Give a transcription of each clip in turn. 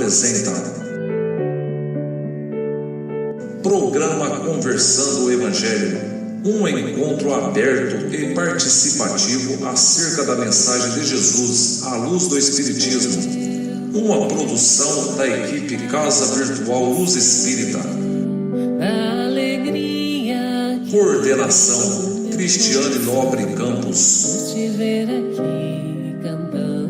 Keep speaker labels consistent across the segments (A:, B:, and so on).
A: apresenta Programa Conversando o Evangelho, um encontro aberto e participativo acerca da mensagem de Jesus à luz do Espiritismo, uma produção da equipe Casa Virtual Luz Espírita. Coordenação Cristiane Nobre Campos.
B: Te ver aqui cantando.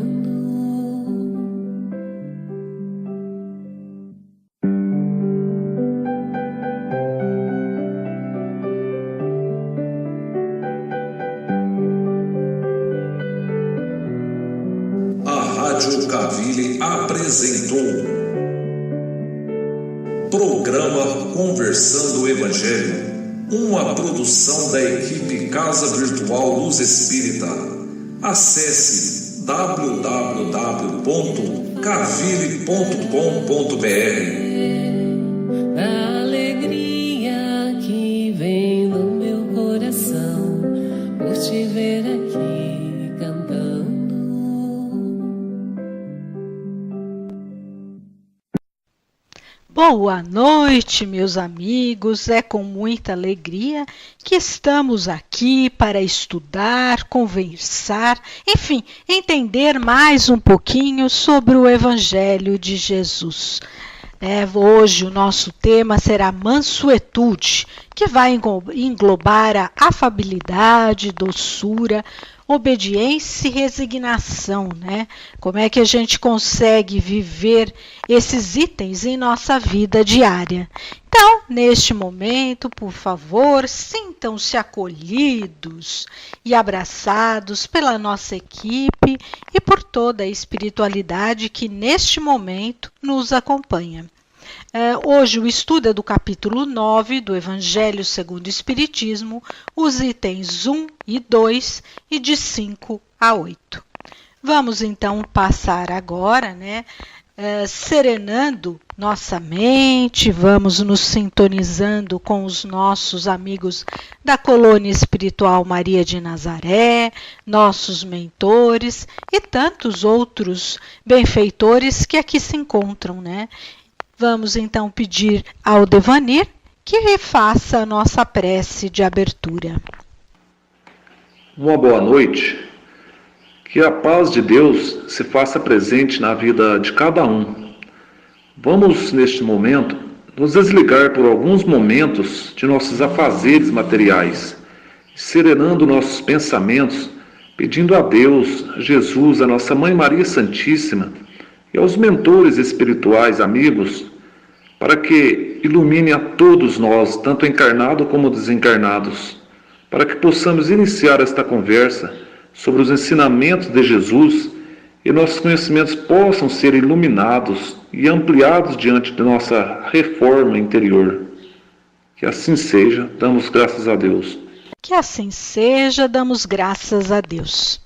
A: A Rádio Cavile apresentou Programa Conversando o Evangelho, uma produção da equipe Casa Virtual Luz Espírita. Acesse www.cavile.com.br.
B: A alegria que vem no meu coração por te ver aqui cantando.
C: Boa noite, meus amigos. É com muita alegria que estamos aqui para estudar, conversar, enfim, entender mais um pouquinho sobre o Evangelho de Jesus. Hoje o nosso tema será mansuetude, que vai englobar a afabilidade, doçura, obediência e resignação, né? Como é que a gente consegue viver esses itens em nossa vida diária? Então, neste momento, por favor, sintam-se acolhidos e abraçados pela nossa equipe e por toda a espiritualidade que neste momento nos acompanha. Hoje o estudo é do capítulo 9 do Evangelho segundo o Espiritismo, os itens 1 e 2 e de 5 a 8. Vamos então passar agora, serenando nossa mente, vamos nos sintonizando com os nossos amigos da colônia espiritual Maria de Nazaré, nossos mentores e tantos outros benfeitores que aqui se encontram, Vamos então pedir ao Devanir que refaça a nossa prece de abertura.
D: Uma boa noite. Que a paz de Deus se faça presente na vida de cada um. Vamos, neste momento, nos desligar por alguns momentos de nossos afazeres materiais, serenando nossos pensamentos, pedindo a Deus, Jesus, a nossa Mãe Maria Santíssima e aos mentores espirituais amigos, para que ilumine a todos nós, tanto encarnados como desencarnados, para que possamos iniciar esta conversa sobre os ensinamentos de Jesus e nossos conhecimentos possam ser iluminados e ampliados diante de nossa reforma interior. Que assim seja, damos graças a Deus.
C: Que assim seja, damos graças a Deus.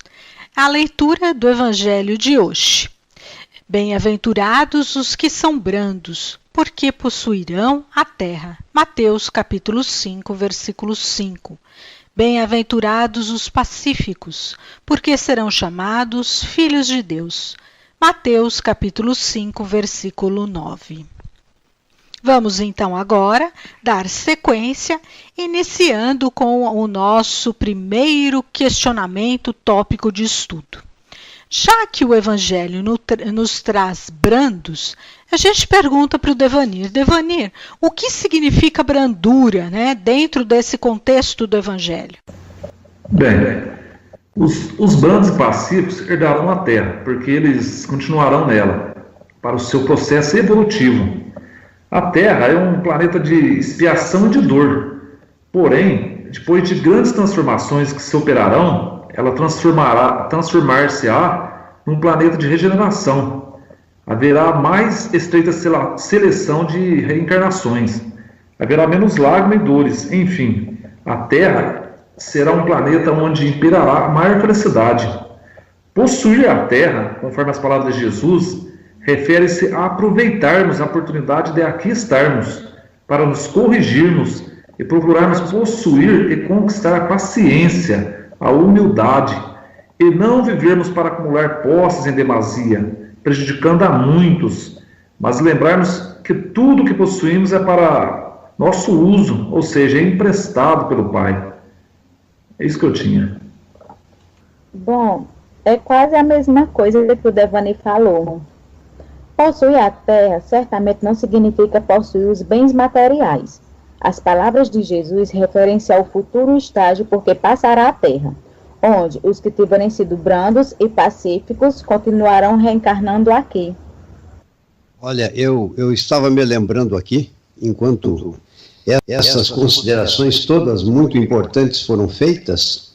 C: A leitura do Evangelho de hoje. Bem-aventurados os que são brandos, porque possuirão a terra. Mateus capítulo 5, versículo 5. Bem-aventurados os pacíficos, porque serão chamados filhos de Deus. Mateus capítulo 5, versículo 9. Vamos então agora dar sequência, iniciando com o nosso primeiro questionamento tópico de estudo. Já que o Evangelho nos traz brandos, a gente pergunta para o Devanir. Devanir, o que significa brandura, dentro desse contexto do Evangelho?
E: Bem, os brandos e pacíficos herdarão a terra, porque eles continuarão nela, para o seu processo evolutivo. A Terra é um planeta de expiação e de dor. Porém, depois de grandes transformações que se operarão, ela transformar-se-á num planeta de regeneração. Haverá mais estreita seleção de reencarnações. Haverá menos lágrimas e dores. Enfim, a Terra será um planeta onde imperará a maior felicidade. Possuir a Terra, conforme as palavras de Jesus, refere-se a aproveitarmos a oportunidade de aqui estarmos, para nos corrigirmos e procurarmos possuir e conquistar a paciência, a humildade, e não vivermos para acumular posses em demasia, prejudicando a muitos, mas lembrarmos que tudo que possuímos é para nosso uso, ou seja, é emprestado pelo Pai. É isso que eu tinha.
F: Bom, é quase a mesma coisa que o Devani falou. Possuir a terra certamente não significa possuir os bens materiais. As palavras de Jesus referem-se ao futuro estágio porque passará a terra, onde os que tiverem sido brandos e pacíficos continuarão reencarnando aqui.
G: Olha, eu estava me lembrando aqui, enquanto essas considerações todas muito importantes foram feitas,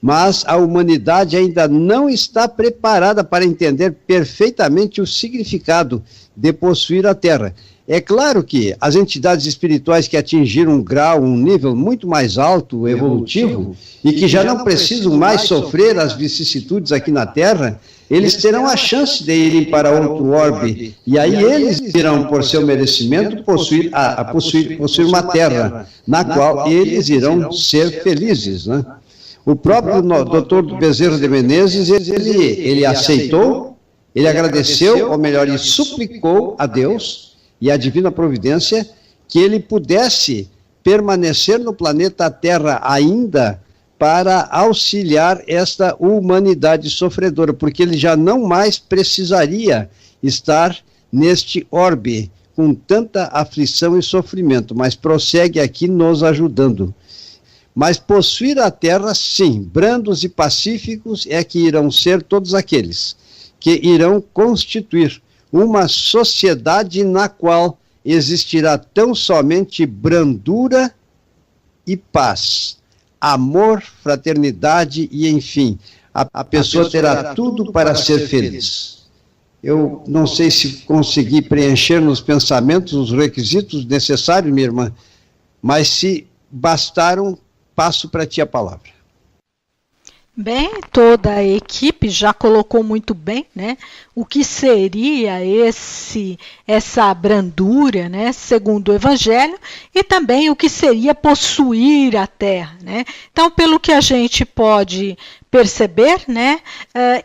G: mas a humanidade ainda não está preparada para entender perfeitamente o significado de possuir a Terra. É claro que as entidades espirituais que atingiram um grau, um nível muito mais alto, evolutivo, e que já não precisam mais sofrer as vicissitudes aqui na Terra, eles terão a chance de irem para outro orbe, e aí eles irão, por seu merecimento, possuir uma Terra, na qual eles irão ser felizes, né? O próprio Dr. Bezerra de Menezes, ele aceitou, ele agradeceu, ou melhor, ele suplicou a Deus e a Divina Providência que ele pudesse permanecer no planeta Terra ainda para auxiliar esta humanidade sofredora, porque ele já não mais precisaria estar neste orbe com tanta aflição e sofrimento, mas prossegue aqui nos ajudando. Mas possuir a terra, sim, brandos e pacíficos é que irão ser todos aqueles que irão constituir uma sociedade na qual existirá tão somente brandura e paz, amor, fraternidade e, enfim, a pessoa terá tudo para ser feliz. Eu não sei se consegui preencher nos pensamentos os requisitos necessários, minha irmã, mas se bastaram, passo para ti a palavra.
C: Bem, toda a equipe já colocou muito bem, né, o que seria essa brandura, né, segundo o Evangelho, e também o que seria possuir a terra, né. Então, pelo que a gente pode perceber, né,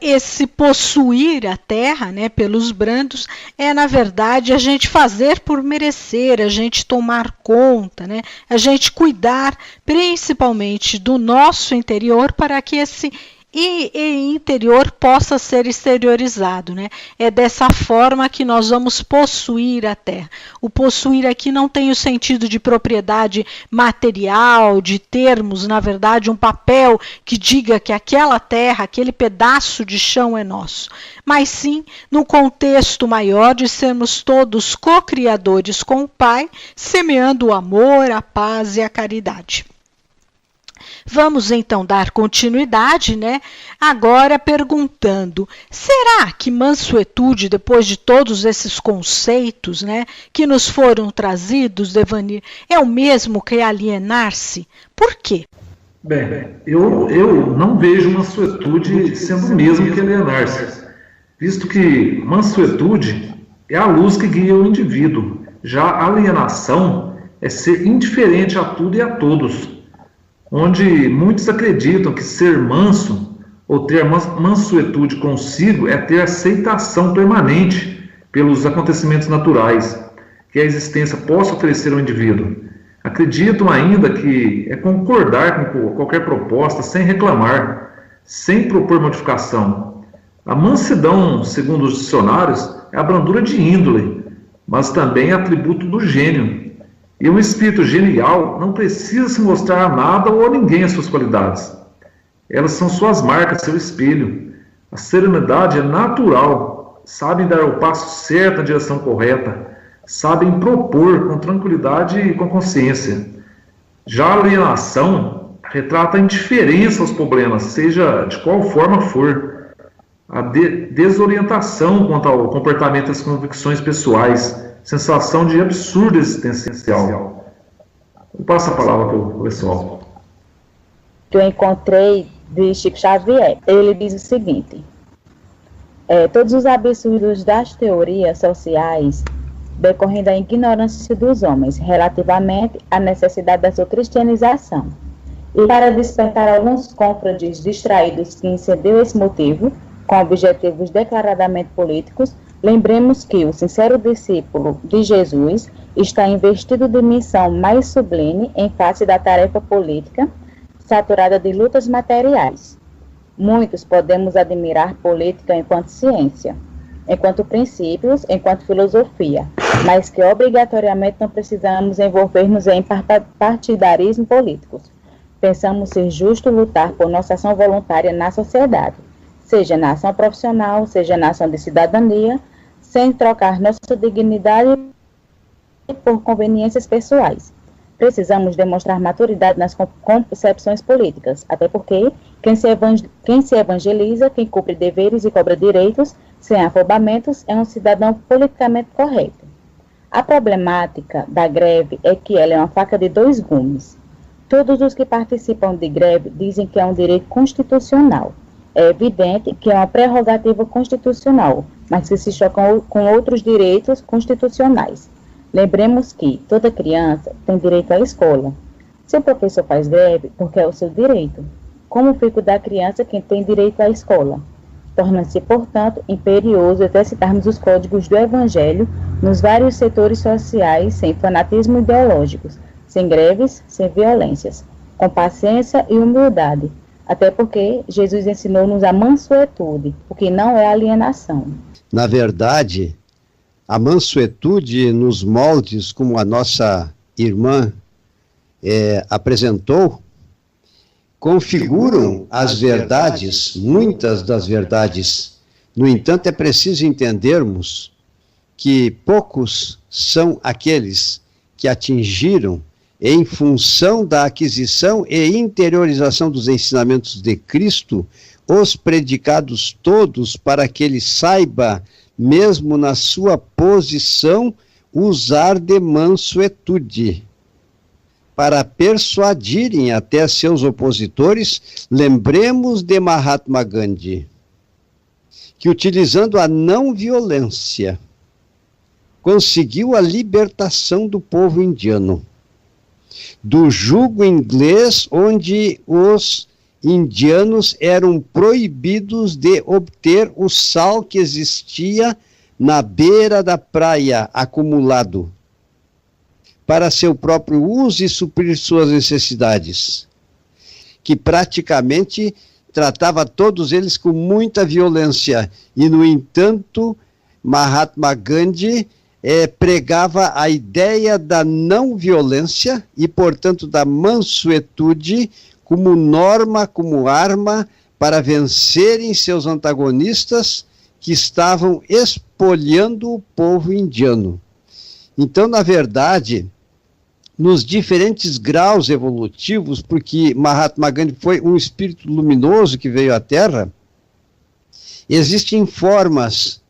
C: esse possuir a terra, né, pelos brandos, é na verdade a gente fazer por merecer, a gente tomar conta, né, a gente cuidar principalmente do nosso interior para que esse interior possa ser exteriorizado, né? É dessa forma que nós vamos possuir a terra. O possuir aqui não tem o sentido de propriedade material, de termos, na verdade, um papel que diga que aquela terra, aquele pedaço de chão é nosso, mas sim no contexto maior de sermos todos co-criadores com o Pai, semeando o amor, a paz e a caridade. Vamos então dar continuidade, né? Agora perguntando, será que mansuetude, depois de todos esses conceitos, né, que nos foram trazidos, Devanir, é o mesmo que alienar-se? Por quê?
E: Bem, eu não vejo mansuetude sendo o mesmo que alienar-se, visto que mansuetude é a luz que guia o indivíduo, já a alienação é ser indiferente a tudo e a todos, onde muitos acreditam que ser manso ou ter mansuetude consigo é ter aceitação permanente pelos acontecimentos naturais que a existência possa oferecer ao indivíduo. Acreditam ainda que é concordar com qualquer proposta sem reclamar, sem propor modificação. A mansidão, segundo os dicionários, é a brandura de índole, mas também é atributo do gênio. E um espírito genial não precisa se mostrar a nada ou a ninguém as suas qualidades. Elas são suas marcas, seu espelho. A serenidade é natural, sabem dar o passo certo na direção correta, sabem propor com tranquilidade e com consciência. Já a alienação retrata a indiferença aos problemas, seja de qual forma for. A desorientação quanto ao comportamento das convicções pessoais, sensação de absurdo existencial. Eu passo a palavra para o pessoal.
F: Que eu encontrei de Chico Xavier. Ele diz o seguinte: todos os absurdos das teorias sociais decorrem da ignorância dos homens relativamente à necessidade da sua cristianização. E para despertar alguns cônfrades distraídos que incendiam esse motivo, com objetivos declaradamente políticos, Lembremos que o sincero discípulo de Jesus está investido de missão mais sublime em face da tarefa política, saturada de lutas materiais. Muitos podemos admirar política enquanto ciência, enquanto princípios, enquanto filosofia, mas que obrigatoriamente não precisamos envolver-nos em partidarismo políticos. Pensamos ser justo lutar por nossa ação voluntária na sociedade, seja na ação profissional, seja na ação de cidadania, sem trocar nossa dignidade por conveniências pessoais. Precisamos demonstrar maturidade nas concepções políticas, até porque quem se evangeliza, quem cumpre deveres e cobra direitos, sem afobamentos, é um cidadão politicamente correto. A problemática da greve é que ela é uma faca de dois gumes. Todos os que participam de greve dizem que é um direito constitucional. É evidente que é uma prerrogativa constitucional, mas que se chocam com outros direitos constitucionais. Lembremos que toda criança tem direito à escola. Se o professor faz greve, porque é o seu direito. Como fica o da criança quem tem direito à escola? Torna-se, portanto, imperioso exercitarmos os códigos do Evangelho nos vários setores sociais, sem fanatismo ideológicos, sem greves, sem violências, com paciência e humildade. Até porque Jesus ensinou-nos a mansuetude, o que não é alienação.
G: Na verdade, a mansuetude nos moldes como a nossa irmã apresentou, configuram as verdades, muitas das verdades. No entanto, é preciso entendermos que poucos são aqueles que atingiram, em função da aquisição e interiorização dos ensinamentos de Cristo, os predicados todos, para que ele saiba, mesmo na sua posição, usar de mansuetude, para persuadirem até seus opositores. Lembremos de Mahatma Gandhi, que utilizando a não violência, conseguiu a libertação do povo indiano, do jugo inglês, onde os indianos eram proibidos de obter o sal que existia na beira da praia acumulado, para seu próprio uso e suprir suas necessidades, que praticamente tratava todos eles com muita violência. E, no entanto, Mahatma Gandhi pregava a ideia da não violência e, portanto, da mansuetude como norma, como arma para vencerem seus antagonistas que estavam espoliando o povo indiano. Então, na verdade, nos diferentes graus evolutivos, porque Mahatma Gandhi foi um espírito luminoso que veio à Terra, existem formas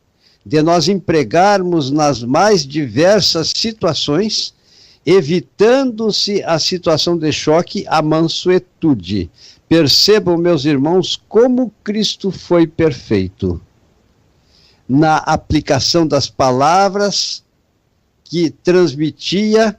G: de nós empregarmos nas mais diversas situações, evitando-se a situação de choque, a mansuetude. Percebam, meus irmãos, como Cristo foi perfeito na aplicação das palavras que transmitia,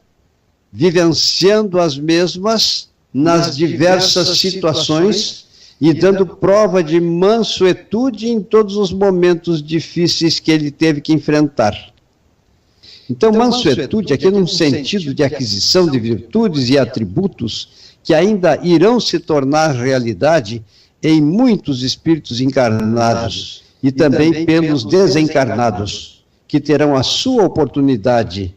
G: vivenciando as mesmas nas diversas situações e dando prova de mansuetude em todos os momentos difíceis que ele teve que enfrentar. Então, mansuetude aqui num sentido de aquisição de virtudes e atributos que ainda irão se tornar realidade em muitos espíritos encarnados e também pelos desencarnados, que terão a sua oportunidade.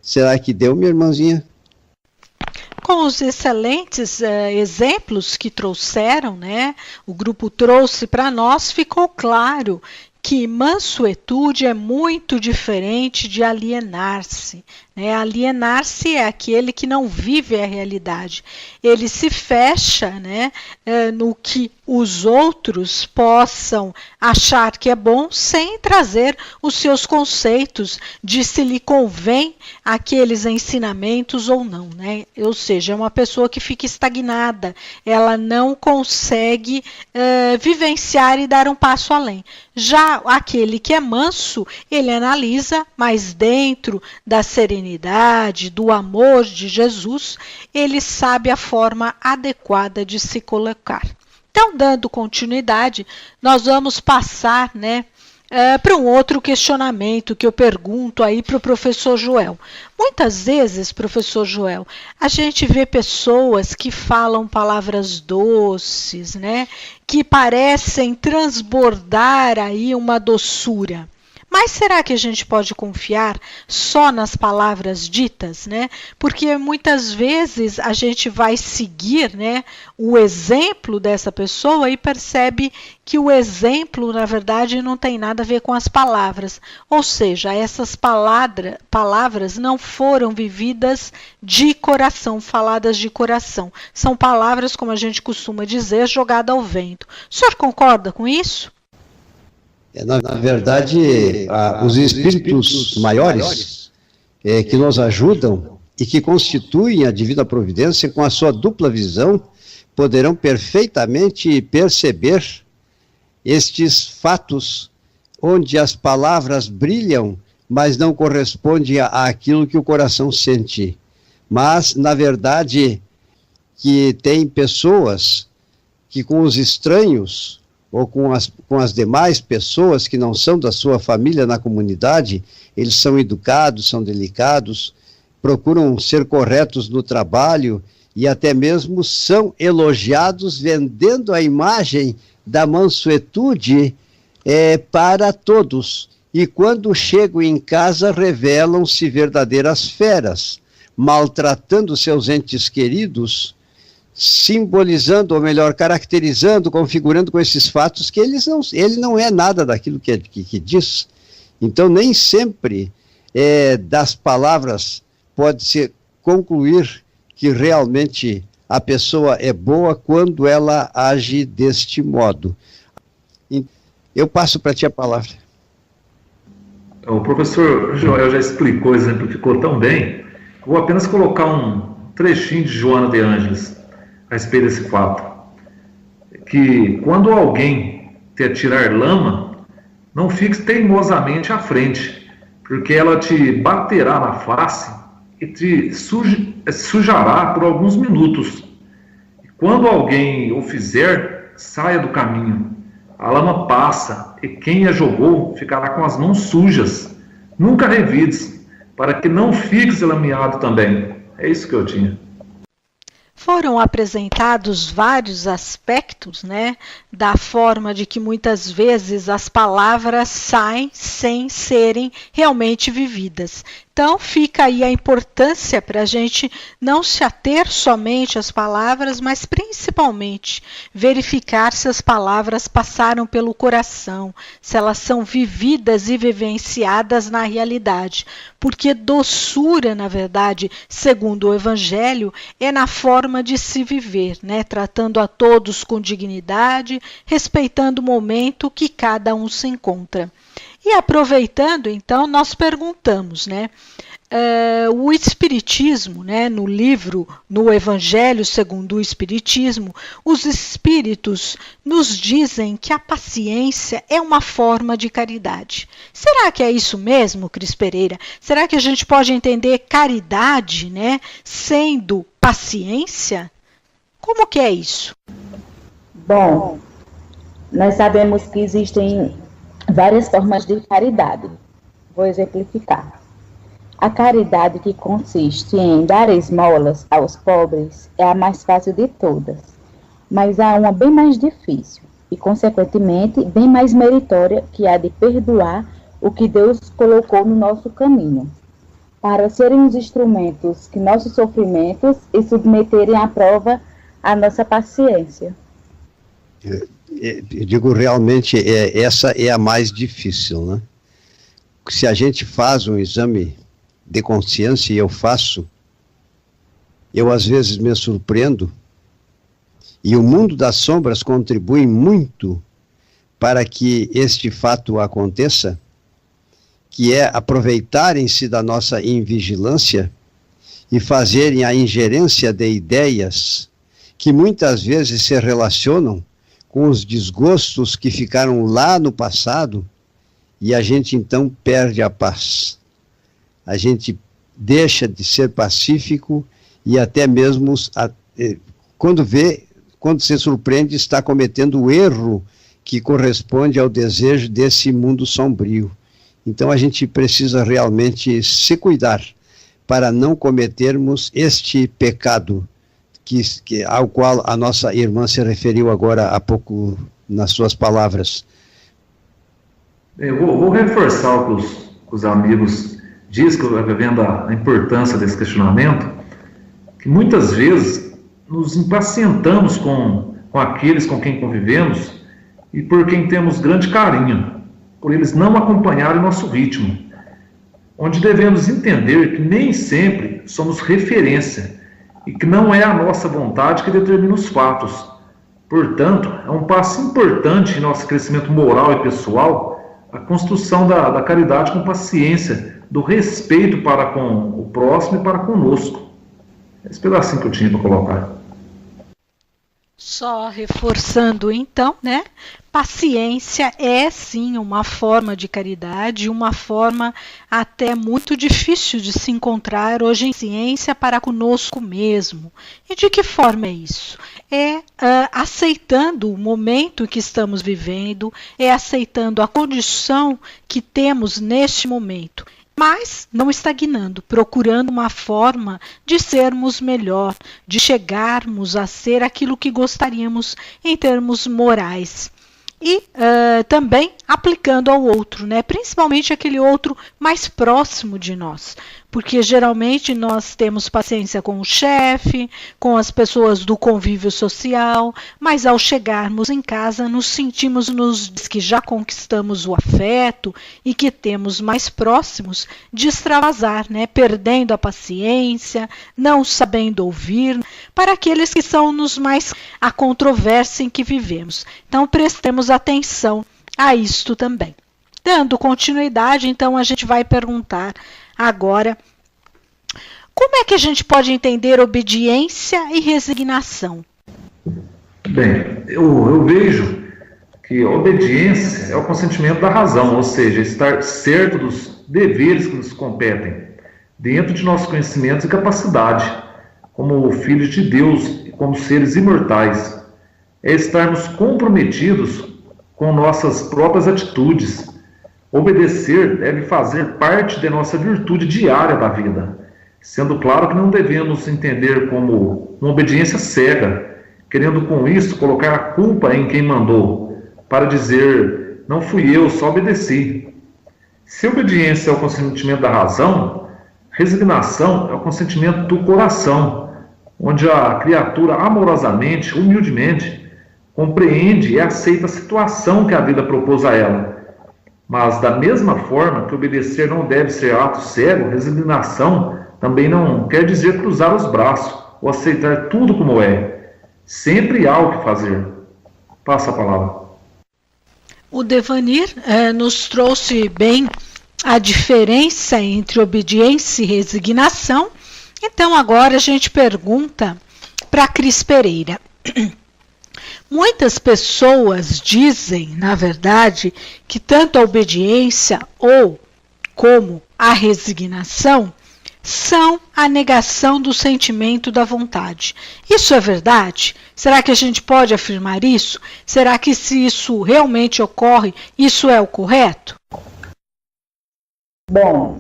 G: Será que deu, minha irmãzinha?
C: Com os excelentes exemplos que trouxeram, né, o grupo trouxe para nós, ficou claro que mansuetude é muito diferente de alienar-se. Né? Alienar-se é aquele que não vive a realidade. Ele se fecha, né, no que os outros possam achar que é bom, sem trazer os seus conceitos de se lhe convém aqueles ensinamentos ou não. Né? Ou seja, é uma pessoa que fica estagnada, ela não consegue vivenciar e dar um passo além. Já aquele que é manso, ele analisa, mas dentro da serenidade, do amor de Jesus, ele sabe a forma adequada de se colocar. Então, dando continuidade, nós vamos passar, né, para um outro questionamento que eu pergunto aí para o professor Joel. Muitas vezes, professor Joel, a gente vê pessoas que falam palavras doces, né, que parecem transbordar aí uma doçura. Mas será que a gente pode confiar só nas palavras ditas, né? Porque muitas vezes a gente vai seguir, né, o exemplo dessa pessoa e percebe que o exemplo, na verdade, não tem nada a ver com as palavras. Ou seja, essas palavras não foram vividas de coração, faladas de coração. São palavras, como a gente costuma dizer, jogadas ao vento. O senhor concorda com isso?
G: Na verdade, os espíritos maiores que nos ajudam e que constituem a divina providência com a sua dupla visão, poderão perfeitamente perceber estes fatos onde as palavras brilham, mas não correspondem àquilo que o coração sente. Mas, na verdade, que tem pessoas que com os estranhos ou com as demais pessoas que não são da sua família na comunidade, eles são educados, são delicados, procuram ser corretos no trabalho e até mesmo são elogiados vendendo a imagem da mansuetude para todos. E quando chegam em casa revelam-se verdadeiras feras, maltratando seus entes queridos, simbolizando, ou melhor, caracterizando, configurando com esses fatos que ele não é nada daquilo que diz. Então, nem sempre das palavras pode-se concluir que realmente a pessoa é boa quando ela age deste modo. Eu passo para ti a palavra.
E: O professor Joel já explicou, exemplificou tão bem. Vou apenas colocar um trechinho de Joana de Ângeles a respeito desse fato, que quando alguém te atirar lama, não fique teimosamente à frente, porque ela te baterá na face e te sujará por alguns minutos. E quando alguém o fizer, saia do caminho. A lama passa e quem a jogou ficará com as mãos sujas. Nunca revides, para que não fiques lameado também. É isso que eu tinha.
C: Foram apresentados vários aspectos, né, da forma de que muitas vezes as palavras saem sem serem realmente vividas. Então, fica aí a importância para a gente não se ater somente às palavras, mas principalmente verificar se as palavras passaram pelo coração, se elas são vividas e vivenciadas na realidade. Porque doçura, na verdade, segundo o Evangelho, é na forma de se viver, né? Tratando a todos com dignidade, respeitando o momento que cada um se encontra. E aproveitando, então, nós perguntamos, né? O Espiritismo, né, no livro, no Evangelho segundo o Espiritismo, os Espíritos nos dizem que a paciência é uma forma de caridade. Será que é isso mesmo, Cris Pereira? Será que a gente pode entender caridade, né, sendo paciência? Como que é isso?
F: Bom, nós sabemos que existem várias formas de caridade. Vou exemplificar. A caridade que consiste em dar esmolas aos pobres é a mais fácil de todas, mas há uma bem mais difícil e, consequentemente, bem mais meritória, que é a de perdoar o que Deus colocou no nosso caminho, para serem os instrumentos que nossos sofrimentos e submeterem à prova a nossa paciência.
G: Eu digo realmente, essa é a mais difícil, né? Se a gente faz um exame de consciência, e eu faço, eu às vezes me surpreendo, e o mundo das sombras contribui muito para que este fato aconteça, que é aproveitarem-se da nossa invigilância e fazerem a ingerência de ideias que muitas vezes se relacionam com os desgostos que ficaram lá no passado, e a gente então perde a paz. A gente deixa de ser pacífico e até mesmo, quando se surpreende, está cometendo o erro que corresponde ao desejo desse mundo sombrio. Então a gente precisa realmente se cuidar para não cometermos este pecado ao qual a nossa irmã se referiu agora há pouco nas suas palavras.
E: Eu vou reforçar o que os amigos dizem, que eu estou vendo a importância desse questionamento, que muitas vezes nos impacientamos com aqueles com quem convivemos e por quem temos grande carinho, por eles não acompanharem nosso ritmo, onde devemos entender que nem sempre somos referência e que não é a nossa vontade que determina os fatos. Portanto, é um passo importante em nosso crescimento moral e pessoal a construção da caridade com paciência, do respeito para com o próximo e para conosco. Esse pedacinho que eu tinha para colocar.
C: Só reforçando então, né? Paciência é sim uma forma de caridade, uma forma até muito difícil de se encontrar hoje em ciência para conosco mesmo. E de que forma é isso? É aceitando o momento que estamos vivendo, é aceitando a condição que temos neste momento. Mas não estagnando, procurando uma forma de sermos melhor, de chegarmos a ser aquilo que gostaríamos em termos morais. E também aplicando ao outro, né? Principalmente aquele outro mais próximo de nós. Porque geralmente nós temos paciência com o chefe, com as pessoas do convívio social, mas ao chegarmos em casa nos sentimos que já conquistamos o afeto e que temos mais próximos de extravasar, né? Perdendo a paciência, não sabendo ouvir, para aqueles que são nos mais a controvérsia em que vivemos. Então prestemos atenção a isto também. Dando continuidade, então a gente vai perguntar agora, como é que a gente pode entender obediência e resignação?
E: Bem, eu vejo que a obediência é o consentimento da razão, ou seja, estar certo dos deveres que nos competem, dentro de nossos conhecimentos e capacidade, como filhos de Deus e como seres imortais. É estarmos comprometidos com nossas próprias atitudes. Obedecer deve fazer parte de nossa virtude diária da vida, sendo claro que não devemos entender como uma obediência cega, querendo com isso colocar a culpa em quem mandou, para dizer, não fui eu, só obedeci. Se obediência é o consentimento da razão, resignação é o consentimento do coração, onde a criatura amorosamente, humildemente, compreende e aceita a situação que a vida propôs a ela. Mas, da mesma forma que obedecer não deve ser ato cego, resignação também não quer dizer cruzar os braços ou aceitar tudo como é. Sempre há o que fazer. Passa a palavra.
C: O Devanir nos trouxe bem a diferença entre obediência e resignação. Então, agora a gente pergunta para a Cris Pereira. Muitas pessoas dizem, na verdade, que tanto a obediência como a resignação são a negação do sentimento da vontade. Isso é verdade? Será que a gente pode afirmar isso? Será que se isso realmente ocorre, isso é o correto?
F: Bom,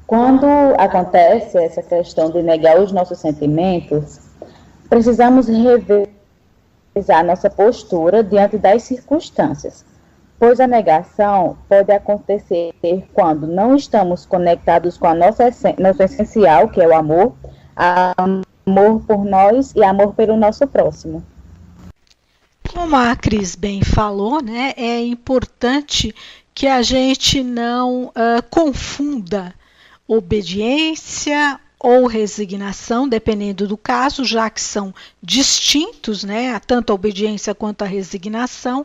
F: quando acontece essa questão de negar os nossos sentimentos, precisamos rever a nossa postura diante das circunstâncias, pois a negação pode acontecer quando não estamos conectados com a nosso essencial, que é o amor por nós e amor pelo nosso próximo.
C: Como a Cris bem falou, né, é importante que a gente não confunda obediência ou resignação, dependendo do caso, já que são distintos, né, tanto a obediência quanto a resignação,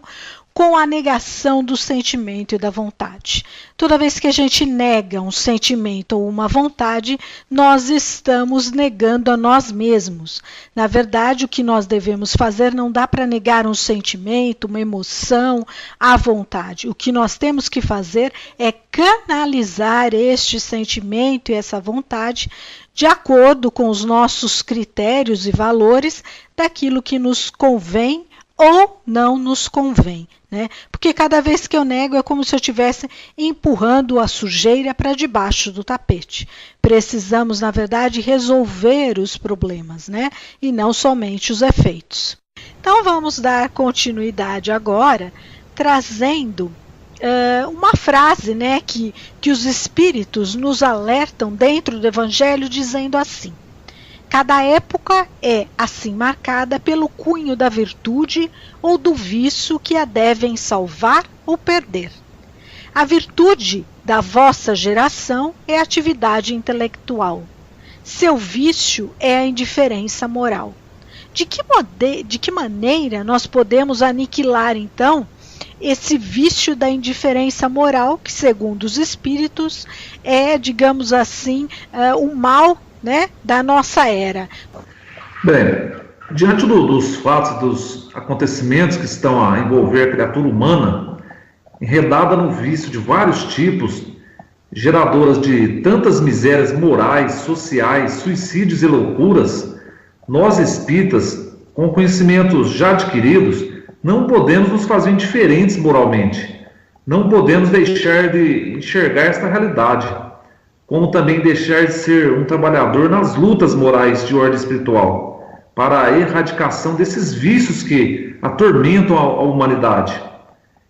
C: com a negação do sentimento e da vontade. Toda vez que a gente nega um sentimento ou uma vontade, nós estamos negando a nós mesmos. Na verdade, o que nós devemos fazer não dá para negar um sentimento, uma emoção, a vontade. O que nós temos que fazer é canalizar este sentimento e essa vontade de acordo com os nossos critérios e valores daquilo que nos convém ou não nos convém. né? Porque cada vez que eu nego é como se eu estivesse empurrando a sujeira para debaixo do tapete. Precisamos, na verdade, resolver os problemas, né? E não somente os efeitos. Então vamos dar continuidade agora, trazendo uma frase, né, que os espíritos nos alertam dentro do Evangelho, dizendo assim: cada época é assim marcada pelo cunho da virtude ou do vício que a devem salvar ou perder. A virtude da vossa geração é a atividade intelectual. Seu vício é a indiferença moral. De que maneira nós podemos aniquilar, então, esse vício da indiferença moral, que, segundo os espíritos, é, digamos assim, o mal, né, da nossa era?
E: Bem, diante dos fatos, dos acontecimentos que estão a envolver a criatura humana, enredada no vício de vários tipos, geradoras de tantas misérias morais, sociais, suicídios e loucuras, nós espíritas, com conhecimentos já adquiridos, não podemos nos fazer indiferentes moralmente. Não podemos deixar de enxergar esta realidade, como também deixar de ser um trabalhador nas lutas morais de ordem espiritual, para a erradicação desses vícios que atormentam a humanidade.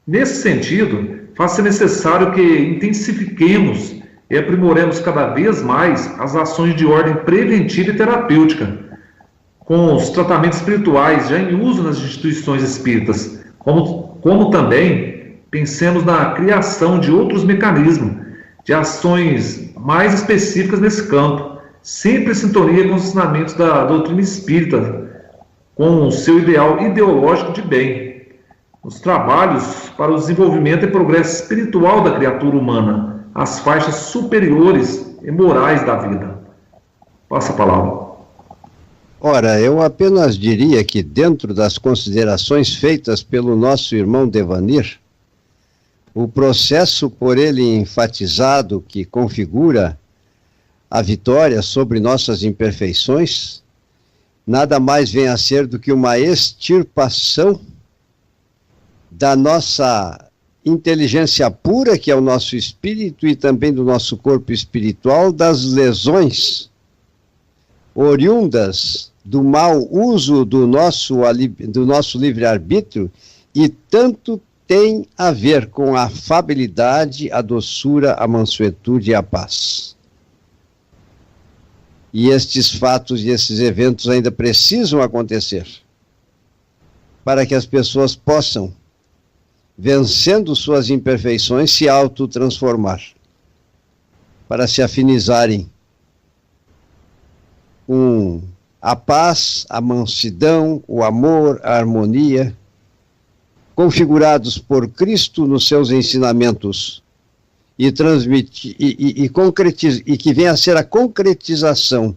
E: Nesse sentido, faz-se necessário que intensifiquemos e aprimoremos cada vez mais as ações de ordem preventiva e terapêutica, com os tratamentos espirituais já em uso nas instituições espíritas, como também pensemos na criação de outros mecanismos, de ações mais específicas nesse campo, sempre em sintonia com os ensinamentos da doutrina espírita, com o seu ideal ideológico de bem, os trabalhos para o desenvolvimento e progresso espiritual da criatura humana, as faixas superiores e morais da vida. Passa a palavra.
G: Ora, eu apenas diria que dentro das considerações feitas pelo nosso irmão Devanir, o processo por ele enfatizado que configura a vitória sobre nossas imperfeições, nada mais vem a ser do que uma extirpação da nossa inteligência pura, que é o nosso espírito, e também do nosso corpo espiritual, das lesões oriundas do mau uso do nosso livre-arbítrio, e tanto tem a ver com a afabilidade, a doçura, a mansuetude e a paz. E estes fatos e esses eventos ainda precisam acontecer para que as pessoas possam, vencendo suas imperfeições, se autotransformar, para se afinizarem com a paz, a mansidão, o amor, a harmonia, configurados por Cristo nos seus ensinamentos, e que venha a ser a concretização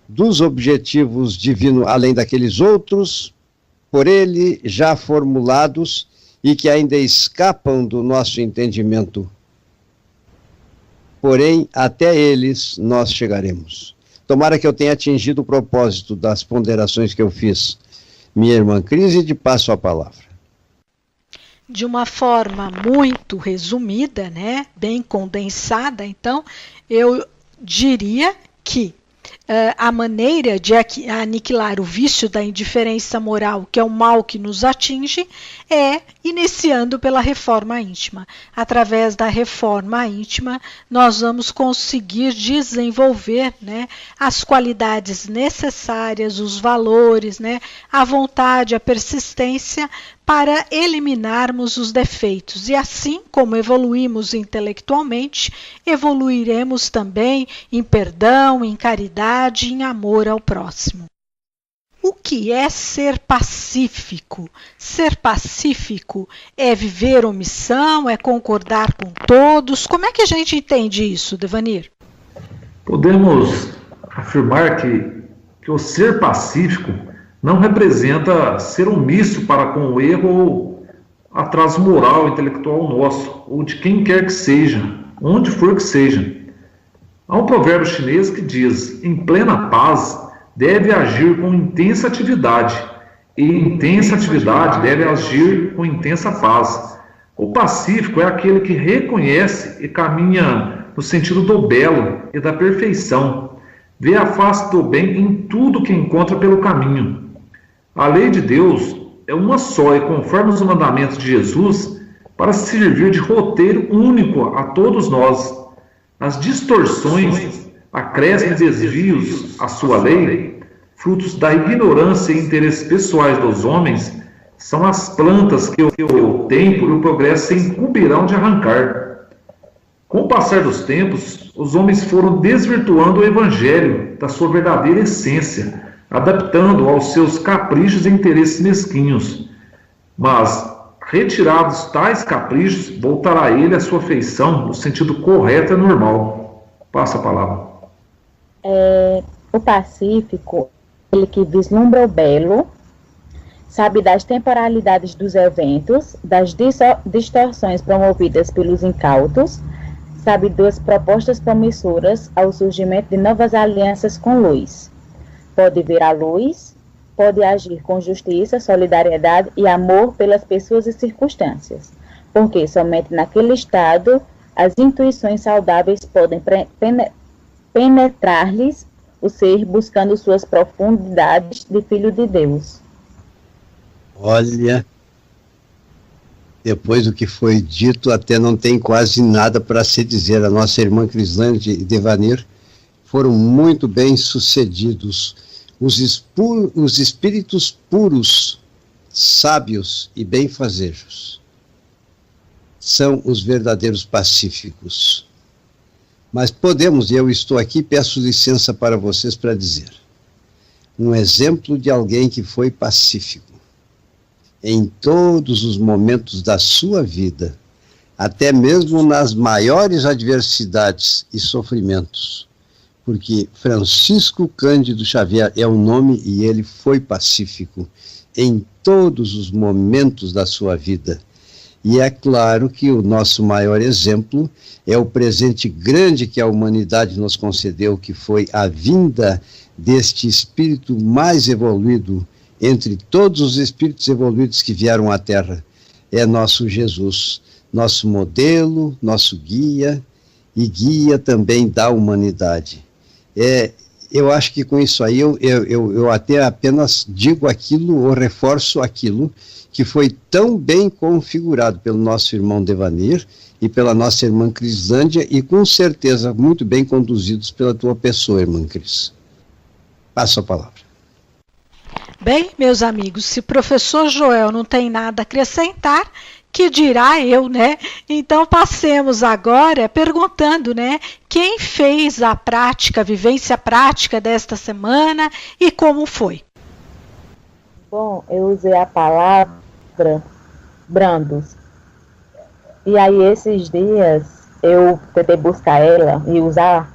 G: dos objetivos divinos, além daqueles outros, por ele já formulados e que ainda escapam do nosso entendimento. Porém, até eles nós chegaremos. Tomara que eu tenha atingido o propósito das ponderações que eu fiz. Minha irmã Crise, te passo a palavra.
C: De uma forma muito resumida, né, bem condensada, então, eu diria que a maneira de aniquilar o vício da indiferença moral, que é o mal que nos atinge, é iniciando pela reforma íntima. Através da reforma íntima, nós vamos conseguir desenvolver, né, as qualidades necessárias, os valores, né, a vontade, a persistência, para eliminarmos os defeitos. E assim como evoluímos intelectualmente, evoluiremos também em perdão, em caridade, em amor ao próximo. O que é ser pacífico? Ser pacífico é viver omissão, é concordar com todos. Como é que a gente entende isso, Devanir?
E: Podemos afirmar que o ser pacífico não representa ser omisso para com o erro ou atraso moral, intelectual nosso, ou de quem quer que seja, onde for que seja. Há um provérbio chinês que diz: em plena paz, deve agir com intensa atividade, e intensa atividade deve agir com intensa paz. O pacífico é aquele que reconhece e caminha no sentido do belo e da perfeição. Vê a face do bem em tudo que encontra pelo caminho. A lei de Deus é uma só e conforme os mandamentos de Jesus para servir de roteiro único a todos nós. As distorções, acréscimos e desvios à sua lei, frutos da ignorância e interesses pessoais dos homens, são as plantas que o tempo e o progresso se incumbirão de arrancar. Com o passar dos tempos, os homens foram desvirtuando o evangelho da sua verdadeira essência, adaptando aos seus caprichos e interesses mesquinhos. Mas, retirados tais caprichos, voltará ele à sua feição no sentido correto e normal. Passa a palavra.
F: O pacífico, ele que vislumbra o belo, sabe das temporalidades dos eventos, das distorções promovidas pelos incautos, sabe das propostas promissoras ao surgimento de novas alianças com luz. Pode ver a luz, pode agir com justiça, solidariedade e amor pelas pessoas e circunstâncias, porque somente naquele estado as intuições saudáveis podem penetrar-lhes o ser, buscando suas profundidades de filho de Deus.
G: Olha, depois do que foi dito, até não tem quase nada para se dizer. A nossa irmã Crislândia e Devanir foram muito bem sucedidos. Os espíritos puros, sábios e benfazejos são os verdadeiros pacíficos. Mas podemos, e eu estou aqui, peço licença para vocês para dizer, um exemplo de alguém que foi pacífico em todos os momentos da sua vida, até mesmo nas maiores adversidades e sofrimentos, porque Francisco Cândido Xavier é o nome e ele foi pacífico em todos os momentos da sua vida. E é claro que o nosso maior exemplo é o presente grande que a humanidade nos concedeu, que foi a vinda deste espírito mais evoluído entre todos os espíritos evoluídos que vieram à Terra. É nosso Jesus, nosso modelo, nosso guia e guia também da humanidade. Eu acho que com isso aí eu até apenas digo aquilo ou reforço aquilo que foi tão bem configurado pelo nosso irmão Devanir e pela nossa irmã Crislândia e com certeza muito bem conduzidos pela tua pessoa, irmã Cris. Passo a palavra.
C: Bem, meus amigos, se o professor Joel não tem nada a acrescentar, que dirá eu, né? Então passemos agora perguntando, né? Quem fez a prática, a vivência prática desta semana e como foi?
F: Bom, eu usei a palavra brandos. E aí esses dias eu tentei buscar ela e usar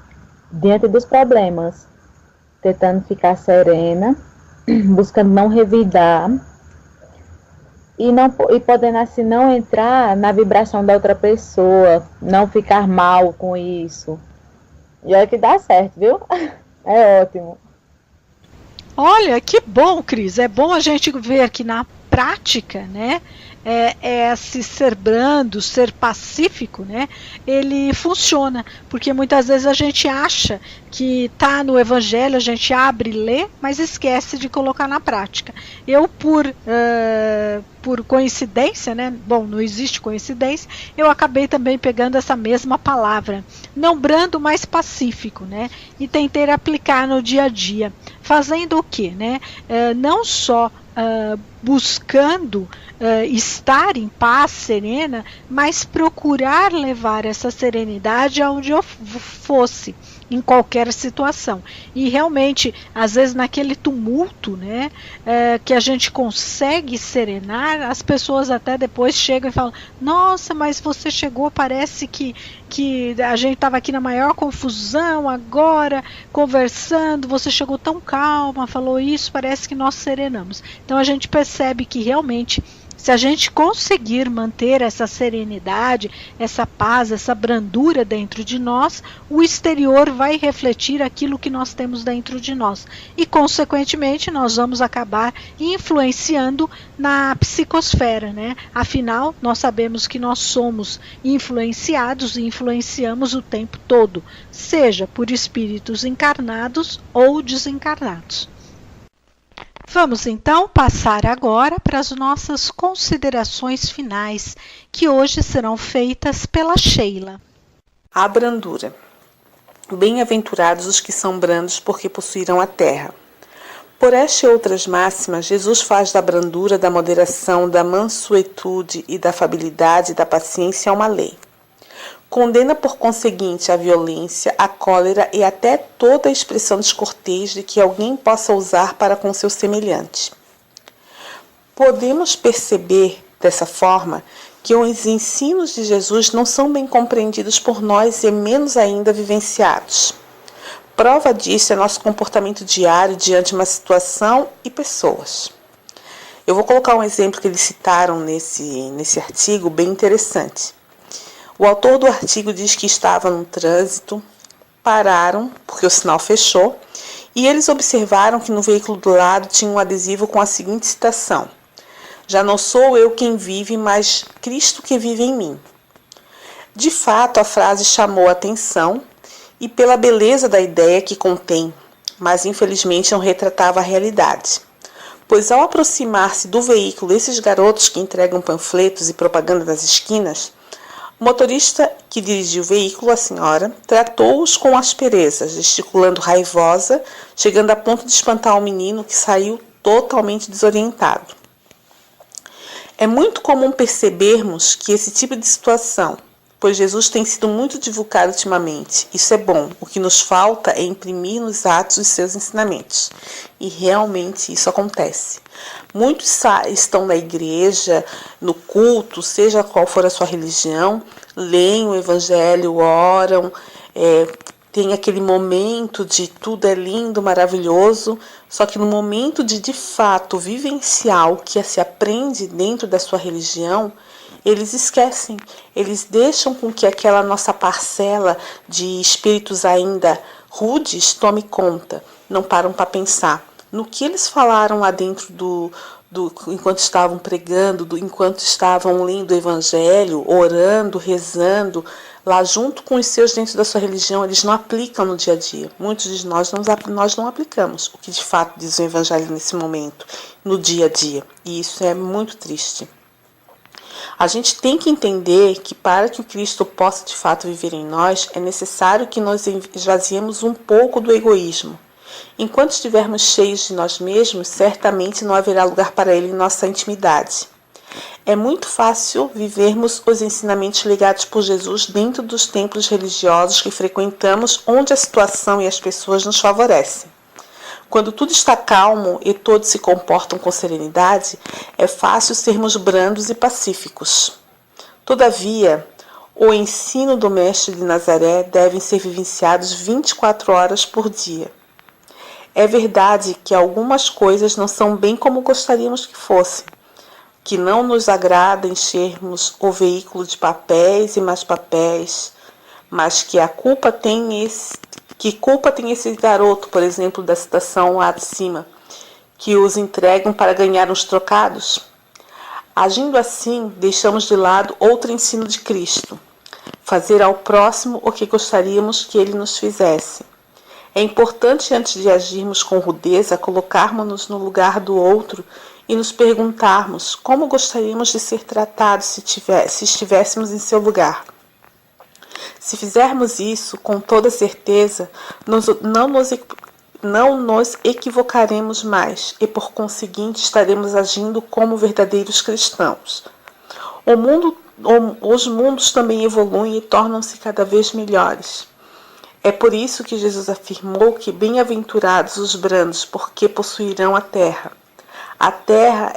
F: diante dos problemas, tentando ficar serena, buscando não revidar e podendo assim não entrar na vibração da outra pessoa, não ficar mal com isso. E olha que dá certo, viu? É ótimo.
C: Olha, que bom, Cris. É bom a gente ver que na prática, né, esse ser brando, ser pacífico, né, ele funciona, porque muitas vezes a gente acha que está no Evangelho, a gente abre e lê, mas esquece de colocar na prática. Eu, por coincidência, né, bom, não existe coincidência, eu acabei também pegando essa mesma palavra, não brando, mas pacífico, né, e tentei aplicar no dia a dia, fazendo o quê, né, não só buscando estar em paz, serena, mas procurar levar essa serenidade aonde eu fosse, em qualquer situação. E realmente, às vezes naquele tumulto, né, que a gente consegue serenar, as pessoas até depois chegam e falam: nossa, mas você chegou, parece que a gente estava aqui na maior confusão, agora conversando, você chegou tão calma, falou isso, parece que nós serenamos. Então a gente percebe que realmente Se a gente conseguir manter essa serenidade, essa paz, essa brandura dentro de nós, o exterior vai refletir aquilo que nós temos dentro de nós. E, consequentemente, nós vamos acabar influenciando na psicosfera, né? Afinal, nós sabemos que nós somos influenciados e influenciamos o tempo todo, seja por espíritos encarnados ou desencarnados. Vamos então passar agora para as nossas considerações finais, que hoje serão feitas pela Sheila.
H: A brandura. Bem-aventurados os que são brandos, porque possuirão a terra. Por esta e outras máximas, Jesus faz da brandura, da moderação, da mansuetude e da afabilidade e da paciência uma lei. Condena por conseguinte a violência, a cólera e até toda a expressão descortês de que alguém possa usar para com seu semelhante. Podemos perceber, dessa forma, que os ensinos de Jesus não são bem compreendidos por nós e menos ainda vivenciados. Prova disso é nosso comportamento diário diante de uma situação e pessoas. Eu vou colocar um exemplo que eles citaram nesse artigo, bem interessante. O autor do artigo diz que estava no trânsito, pararam, porque o sinal fechou, e eles observaram que no veículo do lado tinha um adesivo com a seguinte citação: "Já não sou eu quem vive, mas Cristo que vive em mim." De fato, a frase chamou a atenção, e pela beleza da ideia que contém, mas infelizmente não retratava a realidade. Pois ao aproximar-se do veículo esses garotos que entregam panfletos e propaganda nas esquinas, o motorista que dirigiu o veículo, a senhora, tratou-os com aspereza, gesticulando raivosa, chegando a ponto de espantar o menino, que saiu totalmente desorientado. É muito comum percebermos que esse tipo de situação, pois Jesus tem sido muito divulgado ultimamente, isso é bom, o que nos falta é imprimir nos atos os seus ensinamentos. E realmente isso acontece. Muitos estão na igreja, no culto, seja qual for a sua religião, leem o evangelho, oram, tem aquele momento de tudo é lindo, maravilhoso, só que no momento de fato vivenciar o que se aprende dentro da sua religião, eles esquecem, eles deixam com que aquela nossa parcela de espíritos ainda rudes tome conta, não param para pensar no que eles falaram lá dentro enquanto estavam pregando, enquanto estavam lendo o evangelho, orando, rezando, lá junto com os seus dentro da sua religião, eles não aplicam no dia a dia. Muitos de nós não aplicamos o que de fato diz o evangelho nesse momento, no dia a dia, e isso é muito triste. A gente tem que entender que para que o Cristo possa de fato viver em nós, é necessário que nós esvaziemos um pouco do egoísmo. Enquanto estivermos cheios de nós mesmos, certamente não haverá lugar para Ele em nossa intimidade. É muito fácil vivermos os ensinamentos ligados por Jesus dentro dos templos religiosos que frequentamos, onde a situação e as pessoas nos favorecem. Quando tudo está calmo e todos se comportam com serenidade, é fácil sermos brandos e pacíficos. Todavia, o ensino do Mestre de Nazaré deve ser vivenciados 24 horas por dia. É verdade que algumas coisas não são bem como gostaríamos que fossem, que não nos agrada enchermos o veículo de papéis e mais papéis, mas que culpa tem esse garoto, por exemplo, da citação lá de cima, que os entregam para ganhar uns trocados? Agindo assim, deixamos de lado outro ensino de Cristo: fazer ao próximo o que gostaríamos que ele nos fizesse. É importante, antes de agirmos com rudeza, colocarmos-nos no lugar do outro e nos perguntarmos como gostaríamos de ser tratados se estivéssemos em seu lugar. Se fizermos isso, com toda certeza, não nos equivocaremos mais e, por conseguinte, estaremos agindo como verdadeiros cristãos. Os mundos também evoluem e tornam-se cada vez melhores. É por isso que Jesus afirmou que bem-aventurados os brandos, porque possuirão a terra. A terra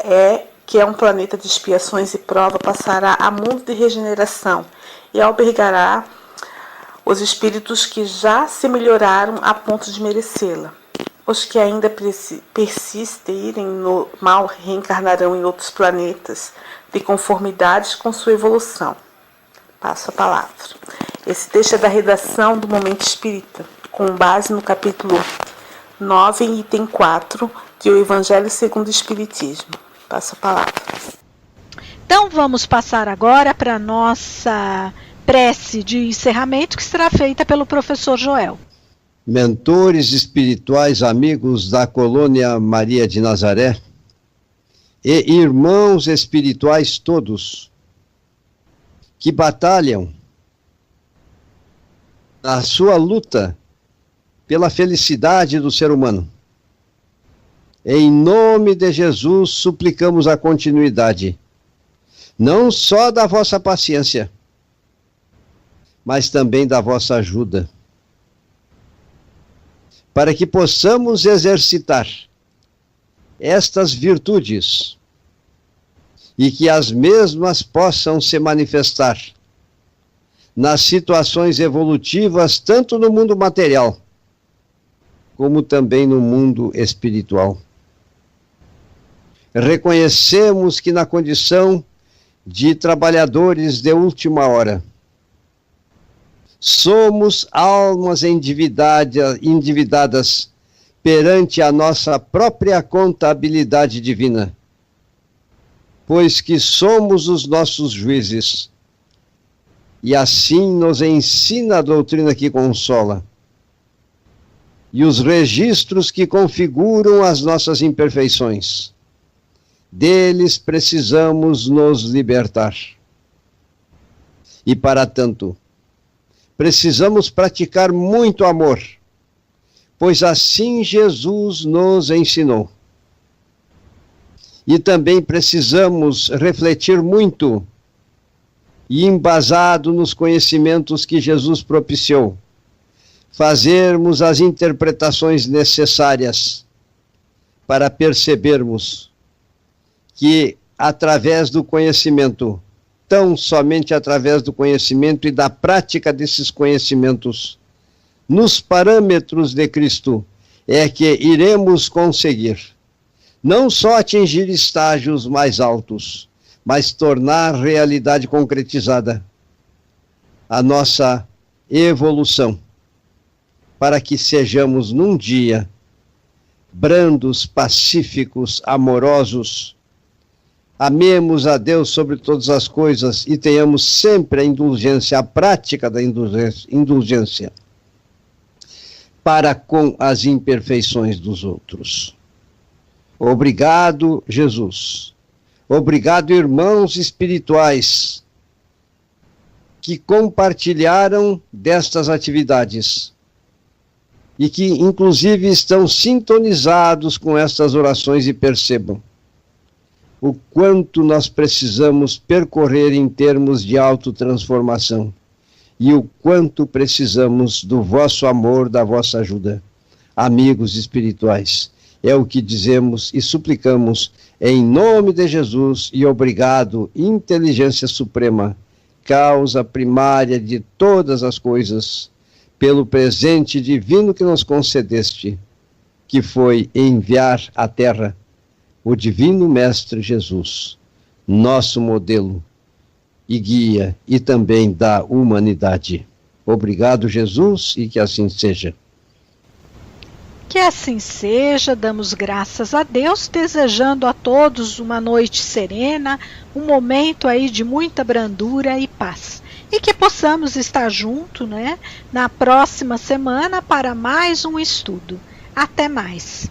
H: que é um planeta de expiações e prova, passará a mundo de regeneração e albergará os espíritos que já se melhoraram a ponto de merecê-la. Os que ainda persistirem no mal reencarnarão em outros planetas, de conformidade com sua evolução. Passo a palavra. Esse texto é da redação do Momento Espírita, com base no capítulo 9, item 4, de O Evangelho segundo o Espiritismo. Passo a palavra.
C: Então vamos passar agora para a nossa prece de encerramento, que será feita pelo professor Joel.
G: Mentores espirituais, amigos da colônia Maria de Nazaré e irmãos espirituais todos que batalham na sua luta pela felicidade do ser humano. Em nome de Jesus, suplicamos a continuidade, não só da vossa paciência, mas também da vossa ajuda, para que possamos exercitar estas virtudes e que as mesmas possam se manifestar nas situações evolutivas, tanto no mundo material, como também no mundo espiritual. Reconhecemos que na condição de trabalhadores de última hora, somos almas endividadas perante a nossa própria contabilidade divina, pois que somos os nossos juízes. E assim nos ensina a doutrina que consola, e os registros que configuram as nossas imperfeições. Deles precisamos nos libertar. E para tanto, precisamos praticar muito amor, pois assim Jesus nos ensinou. E também precisamos refletir muito, e embasado nos conhecimentos que Jesus propiciou, fazermos as interpretações necessárias para percebermos que através do conhecimento, tão somente através do conhecimento e da prática desses conhecimentos, nos parâmetros de Cristo, é que iremos conseguir não só atingir estágios mais altos, mas tornar realidade concretizada a nossa evolução, para que sejamos num dia brandos, pacíficos, amorosos, amemos a Deus sobre todas as coisas e tenhamos sempre a indulgência, a prática da indulgência para com as imperfeições dos outros. Obrigado, Jesus. Obrigado, irmãos espirituais que compartilharam destas atividades e que, inclusive, estão sintonizados com estas orações e percebam o quanto nós precisamos percorrer em termos de autotransformação e o quanto precisamos do vosso amor, da vossa ajuda. Amigos espirituais, é o que dizemos e suplicamos em nome de Jesus e obrigado, inteligência suprema, causa primária de todas as coisas, pelo presente divino que nos concedeste, que foi enviar à Terra o Divino Mestre Jesus, nosso modelo e guia e também da humanidade. Obrigado, Jesus, e que assim seja.
C: Que assim seja, damos graças a Deus, desejando a todos uma noite serena, um momento aí de muita brandura e paz. E que possamos estar juntos, né, na próxima semana para mais um estudo. Até mais.